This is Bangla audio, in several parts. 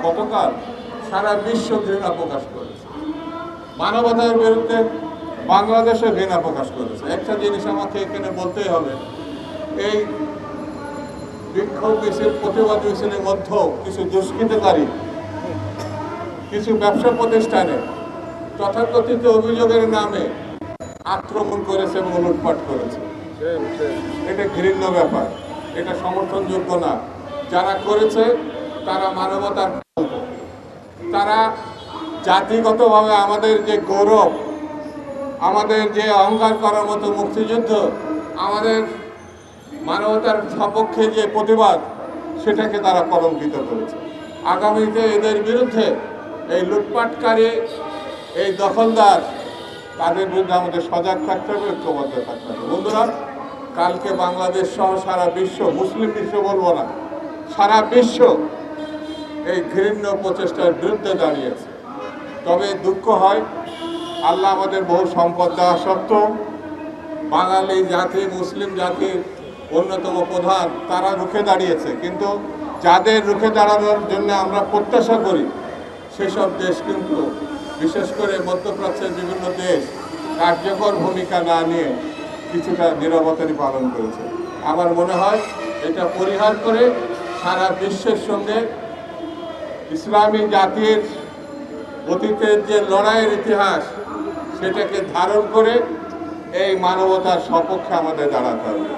গতকাল সারা বিশ্ব ঘৃণা প্রকাশ করেছে, মানবতার বিরুদ্ধে বাংলাদেশে ঘৃণা প্রকাশ করেছে। একটা জিনিস আমাকে এখানে বলতেই হবে, এই বিক্ষোভ মিছিল, প্রতিবাদ মিছিলের মধ্যেও কিছু দুষ্কৃতকারী কিছু ব্যবসা প্রতিষ্ঠানে তথাকথিত অভিযোগের নামে আক্রমণ করেছে এবং লুটপাট করেছে। এটা ঘৃণ্য ব্যাপার, এটা সমর্থনযোগ্য না। যারা করেছে তারা মানবতার, তারা জাতিগতভাবে আমাদের যে গৌরব, আমাদের যে অহংকার করার মতো মুক্তিযুদ্ধ, আমাদের মানবতার সপক্ষে যে প্রতিবাদ, সেটাকে তারা কলঙ্কিত করেছে। আগামীতে এদের বিরুদ্ধে এই লুটপাটকারী, এই দখলদার, তাদের বিরুদ্ধে আমাদের সজাগ থাকতে হবে, ঐক্যবদ্ধ থাকতে হবে। বন্ধুরা, কালকে বাংলাদেশ সহ সারা বিশ্ব, মুসলিম বিশ্ব বলবো না, সারা বিশ্ব এই ঘৃণ্য প্রচেষ্টার বিরুদ্ধে দাঁড়িয়েছে। তবে দুঃখ হয়, আল্লাহ আমাদের বহু সম্পদ দেওয়া সত্ত্বেও বাঙালি জাতি, মুসলিম জাতির অন্যতম প্রধান, তারা রুখে দাঁড়িয়েছে। কিন্তু যাদের রুখে দাঁড়ানোর জন্য আমরা প্রত্যাশা করি, সেসব দেশ কিন্তু, বিশেষ করে মধ্যপ্রাচ্যের বিভিন্ন দেশ, কার্যকর ভূমিকা না নিয়ে কিছুটা নীরবতারই পালন করেছে। আমার মনে হয় এটা পরিহার করে সারা বিশ্বের সঙ্গে ইসলামী জাতির অতীতের যে লড়াইয়ের ইতিহাস, সেটাকে ধারণ করে এই মানবতার সপক্ষে আমাদের দাঁড়াতে হবে।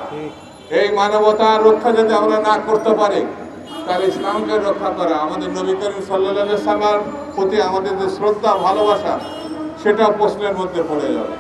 এই মানবতার রক্ষা যদি আমরা না করতে পারি, তাহলে ইসলামকে রক্ষা করা, আমাদের নবী করিম সাল্লাল্লাহু আলাইহি ওয়াসাল্লামের প্রতি আমাদের যে শ্রদ্ধা, ভালোবাসা, সেটা প্রশ্নের মধ্যে পড়ে যাবে।